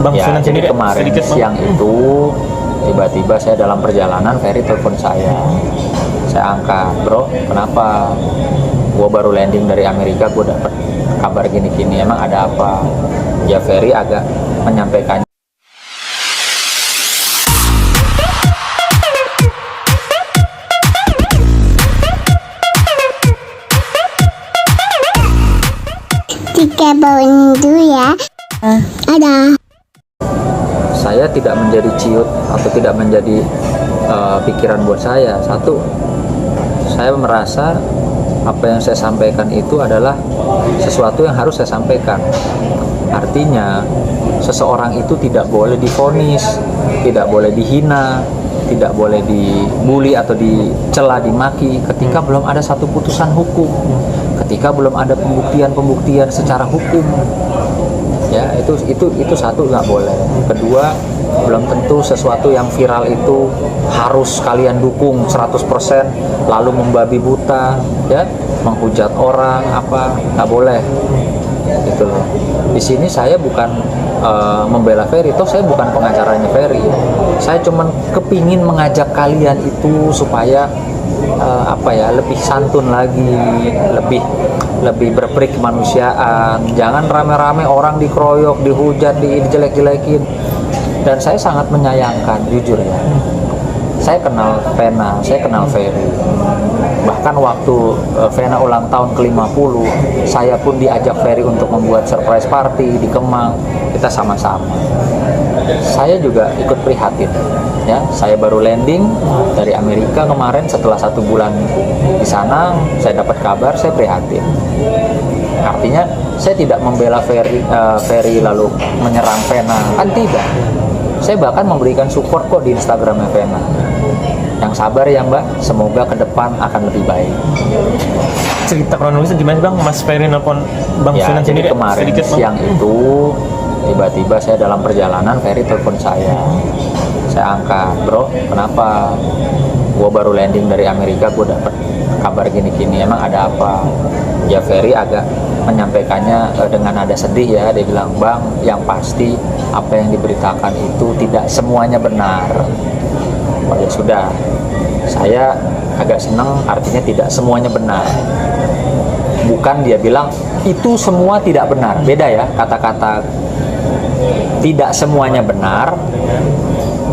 Bang, Ya, Sunan jadi sendiri kemarin sedikit, Bang. siang itu tiba-tiba saya dalam perjalanan, Ferry telepon saya angkat, bro, kenapa? Gue baru landing dari Amerika, gue dapet kabar gini-gini, emang ada apa? Ya Ferry agak menyampaikan. Tiga bawang dulu ya. Ada. Saya tidak menjadi ciut atau tidak menjadi pikiran buat saya. Satu, saya merasa apa yang saya sampaikan itu adalah sesuatu yang harus saya sampaikan. Artinya, seseorang itu tidak boleh divonis, tidak boleh dihina, tidak boleh dibully atau dicela, dimaki ketika belum ada satu putusan hukum, ketika belum ada pembuktian secara hukum. Ya, itu satu, nggak boleh. Kedua, belum tentu sesuatu yang viral itu harus kalian dukung 100% lalu membabi buta, ya, menghujat orang, apa, nggak boleh. Gitu loh. Di sini saya bukan membela Ferry, toh saya bukan pengacaranya Ferry. Saya cuman kepingin mengajak kalian itu supaya lebih santun lagi, lebih berperik kemanusiaan. Jangan rame-rame orang dikeroyok, dihujat, dijelek-jelekin. Dan saya sangat menyayangkan, jujur ya. Saya kenal Vena, saya kenal Ferry. Bahkan waktu Vena ulang tahun ke-50, saya pun diajak Ferry untuk membuat surprise party di Kemang. Kita sama-sama. Saya juga ikut prihatin. Ya, saya baru landing dari Amerika kemarin setelah 1 bulan di sana. Saya dapat kabar, saya prihatin. Artinya saya tidak membela Ferry lalu menyerang Vena, kan tidak. Saya bahkan memberikan support kok di Instagramnya Vena. Yang sabar ya Mbak, semoga ke depan akan lebih baik. Cerita kronologisnya gimana Bang? Mas Ferry nelfon Bang Ya, Sunan jadi sendiri kemarin sedikit, Bang. siang itu tiba-tiba saya dalam perjalanan, Ferry telepon saya angkat, bro, kenapa? Gue baru landing dari Amerika, gue dapet kabar gini-gini, emang ada apa? Ya Ferry agak menyampaikannya dengan nada sedih ya. Dia bilang, bang, yang pasti apa yang diberitakan itu tidak semuanya benar. Oh ya sudah, saya agak senang, artinya tidak semuanya benar. Bukan dia bilang itu semua tidak benar, beda ya kata-kata. Tidak semuanya benar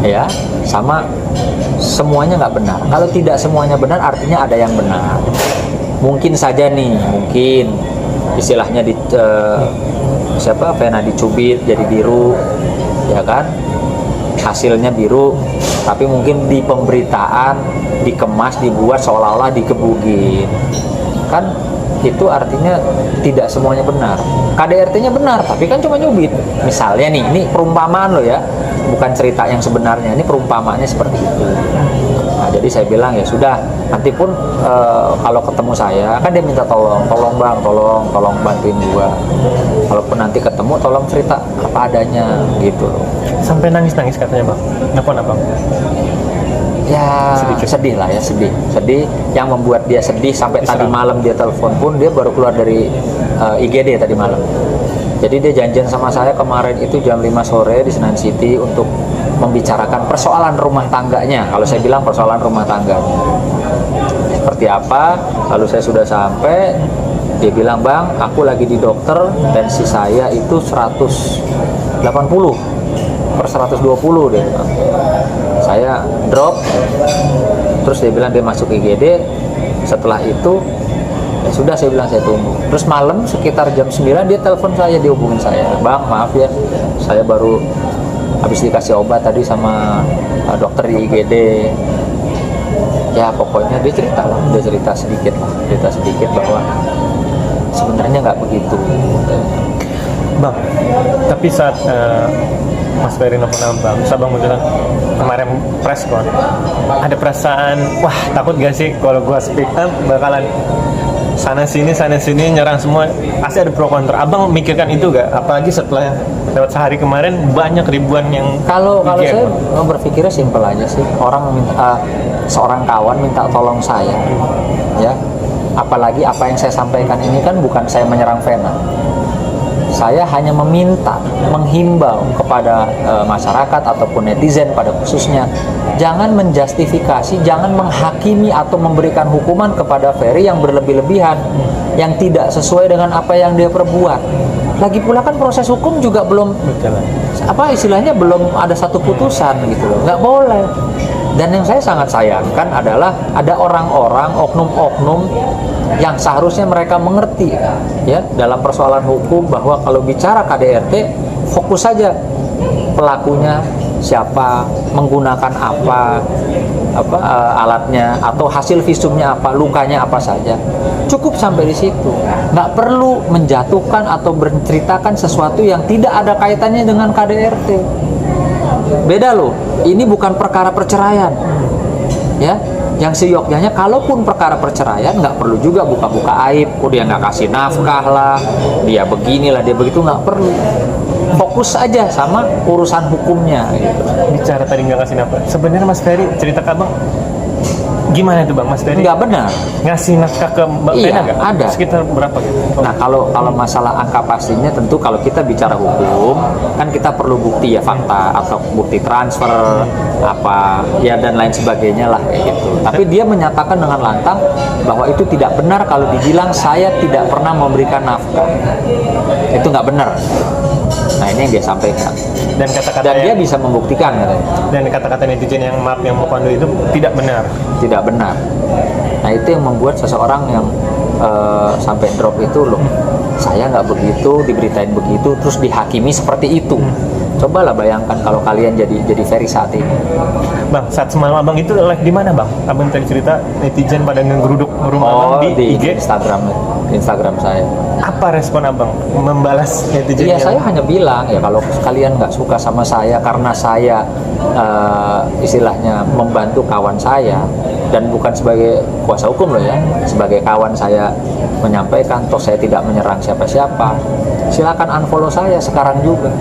ya, sama semuanya nggak benar. Kalau tidak semuanya benar artinya ada yang benar. Mungkin saja nih, mungkin istilahnya Vena dicubit jadi biru, ya kan, hasilnya biru, tapi mungkin di pemberitaan dikemas, dibuat seolah-olah digebugin, kan itu artinya tidak semuanya benar. KDRT-nya benar, tapi kan cuma nyubit. Misalnya nih, ini perumpamaan loh ya, bukan cerita yang sebenarnya, ini perumpamaannya seperti itu. Nah, jadi saya bilang ya sudah, nanti pun kalau ketemu saya, kan dia minta tolong bang, tolong bantuin gua. Kalaupun nanti ketemu, tolong cerita apa adanya gitu loh. Sampai nangis-nangis katanya Bang. Nelfon apa? Ya sedih lah ya, sedih. Yang membuat dia sedih sampai tadi malam dia telepon pun, dia baru keluar dari IGD tadi malam. Jadi dia janjian sama saya kemarin itu jam 5 sore di Senan City untuk membicarakan persoalan rumah tangganya. Kalau saya bilang persoalan rumah tangganya seperti apa. Lalu saya sudah sampai, dia bilang, bang, aku lagi di dokter, tensi saya itu 180/120 dia bilang. Saya drop, terus dia bilang dia masuk IGD. Setelah itu ya sudah, saya bilang saya tunggu. Terus malam sekitar jam 9 dia telepon saya, dia hubungin saya, bang, maaf ya, saya baru habis dikasih obat tadi sama dokter di IGD. Ya pokoknya dia cerita sedikit bahwa sebenarnya nggak begitu. Bang, tapi saat Mas Ferry nelfon Bang, terus Abang bilang kemarin press con, ada perasaan, wah takut gak sih kalau gua speak up bakalan sana sini nyerang semua, pasti ada pro kontra. Abang mikirkan itu gak? Apalagi setelah lewat sehari kemarin banyak ribuan yang kalau saya berpikirnya simpel aja sih. Orang seorang kawan minta tolong saya, ya. Apalagi apa yang saya sampaikan ini kan bukan saya menyerang Vena. saya hanya meminta, menghimbau kepada masyarakat ataupun netizen pada khususnya, jangan menjustifikasi, jangan menghakimi atau memberikan hukuman kepada Ferry yang berlebih-lebihan, yang tidak sesuai dengan apa yang dia perbuat. Lagi pula kan proses hukum juga belum apa istilahnya, belum ada satu putusan gitu loh, nggak boleh. Dan yang saya sangat sayangkan adalah ada orang-orang, oknum-oknum yang seharusnya mereka mengerti ya dalam persoalan hukum bahwa kalau bicara KDRT fokus saja pelakunya siapa, menggunakan apa alatnya, atau hasil visumnya apa, lukanya apa saja. Cukup sampai di situ. Nggak perlu menjatuhkan atau menceritakan sesuatu yang tidak ada kaitannya dengan KDRT. Beda loh. Ini bukan perkara perceraian. Ya, yang seyogyanya kalaupun perkara perceraian nggak perlu juga buka-buka aib. Oh dia nggak kasih nafkah lah, dia beginilah, dia begitu, nggak perlu. Fokus aja sama urusan hukumnya gitu. Bicara tadi nggak kasih nafkah, sebenarnya Mas Ferry cerita ke Abang gimana itu Bang? Mas Ferry Nggak benar. ngasih nafkah ke Mbak Iya, Vena nggak? ada. Sekitar berapa gitu? Nah kalau masalah angka pastinya tentu kalau kita bicara hukum kan kita perlu bukti ya, fakta atau bukti transfer apa ya dan lain sebagainya lah kayak gitu. Tapi dia menyatakan dengan lantang bahwa itu tidak benar kalau dibilang saya tidak pernah memberikan nafkah. Itu nggak benar. Nah ini yang dia sampaikan. Dan kata-kata Dan dia yang- bisa membuktikan katanya. dan kata-kata netizen yang maaf yang mau itu tidak benar. Tidak benar. Nah itu yang membuat seseorang yang sampai drop itu loh, saya nggak begitu, diberitain begitu, terus dihakimi seperti itu. Cobalah bayangkan kalau kalian jadi Ferry saat ini. Bang, saat semalam Abang itu live di mana Bang? Abang tadi cerita netizen pada ngegeruduk rumah Abang di IG. Instagram saya. Apa respon Abang membalas netizen? Iya, saya hanya bilang ya kalau kalian nggak suka sama saya karena saya istilahnya membantu kawan saya dan bukan sebagai kuasa hukum loh ya, sebagai kawan saya menyampaikan, toh saya tidak menyerang siapa-siapa, silakan unfollow saya sekarang juga.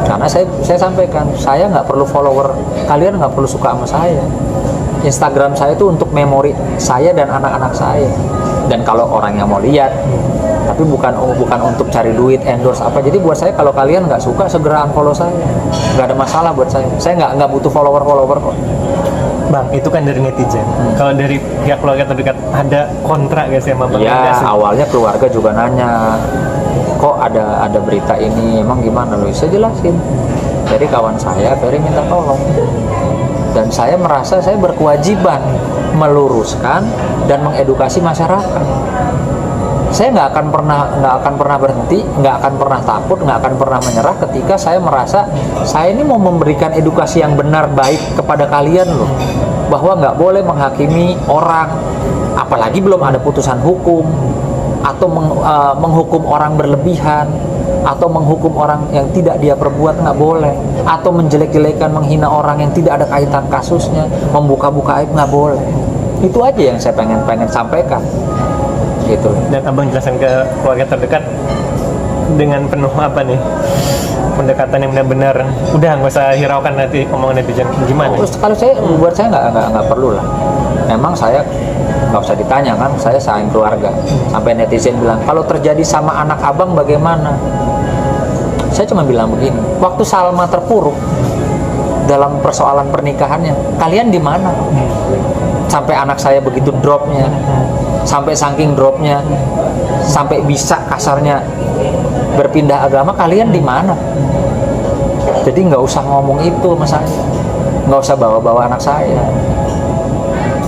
Karena saya sampaikan, saya nggak perlu follower, kalian nggak perlu suka sama saya. Instagram saya itu untuk memori saya dan anak-anak saya. Dan kalau orang yang mau lihat, tapi bukan untuk cari duit, endorse apa. Jadi buat saya kalau kalian nggak suka segera unfollow saya, nggak ada masalah buat saya. Saya nggak butuh follower kok. Bang, itu kan dari netizen. Kalau dari pihak keluarga terdekat ada kontra gak sih sama Bang? Ya awalnya keluarga juga nanya, kok ada berita ini, emang gimana loh? Saya jelasin. Jadi kawan saya, Ferry minta tolong. Dan saya merasa saya berkewajiban meluruskan dan mengedukasi masyarakat. Saya nggak akan pernah berhenti, nggak akan pernah takut, nggak akan pernah menyerah ketika saya merasa saya ini mau memberikan edukasi yang benar baik kepada kalian loh, bahwa nggak boleh menghakimi orang, apalagi belum ada putusan hukum, atau menghukum orang berlebihan, atau menghukum orang yang tidak dia perbuat, nggak boleh, atau menjelek-jelekan, menghina orang yang tidak ada kaitan kasusnya, membuka-buka aib, nggak boleh. Itu aja yang saya pengen sampaikan gitu. Dan Abang jelaskan ke keluarga terdekat dengan penuh apa nih? Pendekatan yang benar-benar udah nggak usah hiraukan nanti omongan netizen gimana? Terus kalau saya buat saya nggak perlu lah. Memang saya nggak usah ditanya kan, saya sayang keluarga. Sampai netizen bilang kalau terjadi sama anak abang bagaimana? Saya cuma bilang begini, waktu Salma terpuruk dalam persoalan pernikahannya, kalian di mana? Sampai anak saya begitu dropnya, sampai saking dropnya, sampai bisa kasarnya berpindah agama, kalian di mana? Jadi nggak usah ngomong itu sama saya, nggak usah bawa-bawa anak saya,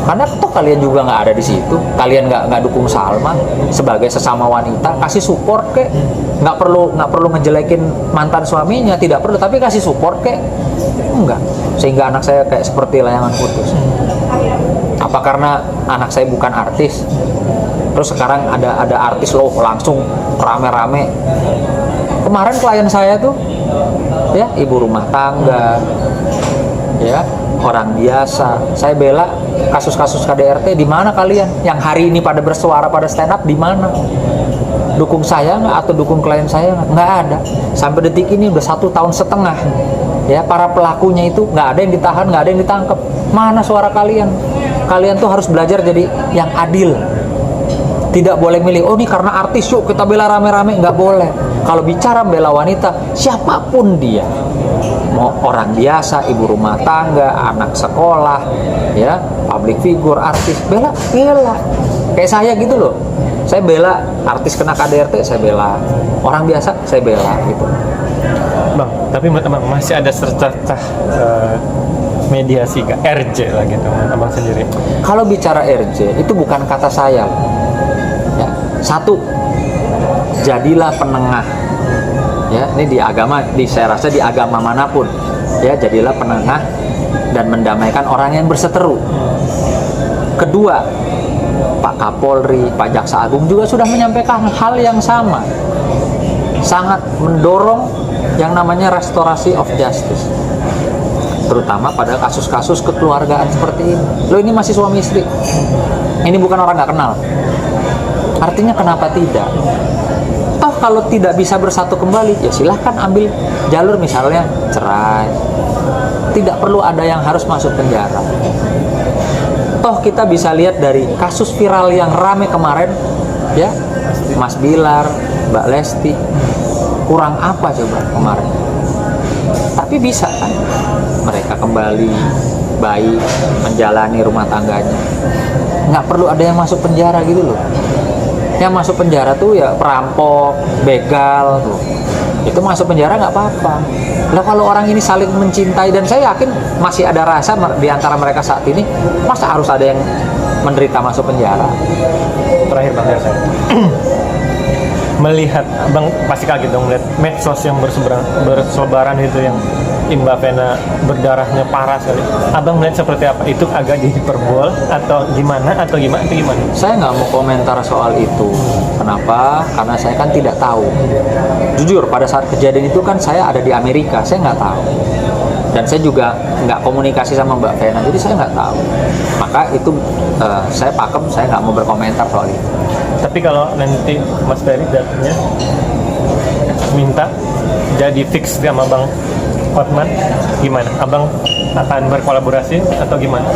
karena toh kalian juga nggak ada di situ, kalian nggak dukung Salma sebagai sesama wanita, kasih support kek, nggak perlu ngejelekin mantan suaminya, tidak perlu, tapi kasih support kek, enggak, sehingga anak saya kayak seperti layangan putus. Apa karena anak saya bukan artis? Terus sekarang ada artis loh langsung rame-rame. Kemarin klien saya tuh ya ibu rumah tangga, ya orang biasa. Saya bela kasus-kasus KDRT, di mana kalian? Yang hari ini pada bersuara pada stand up di mana? Dukung saya nggak atau dukung klien saya nggak ada. Sampai detik ini udah 1,5 tahun. Ya para pelakunya itu nggak ada yang ditahan, nggak ada yang ditangkap. Mana suara kalian? Kalian tuh harus belajar jadi yang adil. Tidak boleh milih, oh ini karena artis yuk kita bela rame-rame, nggak boleh. Kalau bicara bela wanita, siapapun dia, mau orang biasa, ibu rumah tangga, anak sekolah, ya, public figure, artis, bela. Kayak saya gitu loh, saya bela artis kena KDRT, saya bela orang biasa, saya bela gitu. Bang, tapi menurut abang masih ada secercah mediasi kah? RJ lah gitu, abang sendiri. Kalau bicara RJ, itu bukan kata saya. Ya, satu, jadilah penengah. Ya, ini di agama, saya rasa di agama manapun, ya, jadilah penengah dan mendamaikan orang yang berseteru. Kedua, Pak Kapolri, Pak Jaksa Agung juga sudah menyampaikan hal yang sama, sangat mendorong yang namanya restorasi of justice, terutama pada kasus-kasus kekeluargaan seperti ini. Loh, ini masih suami istri, ini bukan orang nggak kenal. Artinya kenapa tidak? Toh kalau tidak bisa bersatu kembali, ya silahkan ambil jalur misalnya cerai. Tidak perlu ada yang harus masuk penjara. Toh kita bisa lihat dari kasus viral yang rame kemarin, ya, Mas Bilar, Mbak Lesti, kurang apa coba kemarin? Tapi bisa kan mereka kembali baik, menjalani rumah tangganya. Nggak perlu ada yang masuk penjara gitu loh. Yang masuk penjara tuh ya perampok, begal tuh. Itu masuk penjara nggak apa-apa. Lah kalau orang ini saling mencintai, dan saya yakin masih ada rasa di antara mereka saat ini, masa harus ada yang menderita masuk penjara? Terakhir bang, ya saya melihat, abang pasti kaget dong melihat medsos yang berselebaran itu, yang Mbak Vena berdarahnya parah sekali. Abang melihat seperti apa? Itu agak dihiperbol atau gimana? Saya nggak mau komentar soal itu. Kenapa? Karena saya kan tidak tahu. Jujur, pada saat kejadian itu kan saya ada di Amerika, saya nggak tahu. Dan saya juga nggak komunikasi sama Mbak Vena, jadi saya nggak tahu. Maka itu saya pakem, saya nggak mau berkomentar soal itu. Tapi kalau nanti Mas Ferry datanya minta jadi fix sama Bang Hotman, gimana? Abang akan berkolaborasi atau gimana?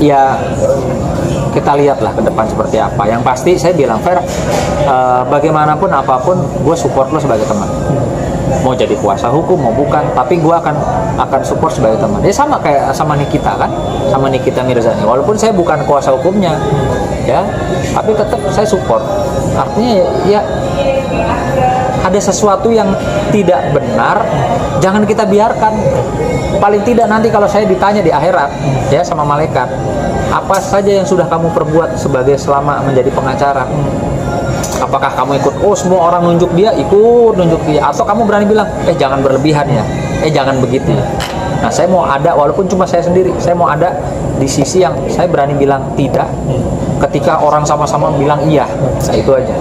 Ya, kita lihatlah ke depan seperti apa. Yang pasti saya bilang, Fer, bagaimanapun apapun, gue support lo sebagai teman. Mau jadi kuasa hukum mau bukan, tapi gue akan support sebagai teman. Ya sama kayak sama Nikita kan, sama Nikita Mirzani. Walaupun saya bukan kuasa hukumnya, ya, tapi tetap saya support. Artinya ya ada sesuatu yang tidak benar, jangan kita biarkan. Paling tidak nanti kalau saya ditanya di akhirat, ya, sama malaikat, apa saja yang sudah kamu perbuat sebagai selama menjadi pengacara? Apakah kamu ikut, oh semua orang nunjuk dia, ikut nunjuk dia, atau kamu berani bilang, jangan berlebihan ya, jangan begitu ya. Nah, saya mau ada, walaupun cuma saya sendiri, saya mau ada di sisi yang saya berani bilang tidak ketika orang sama-sama bilang iya. Nah, itu aja.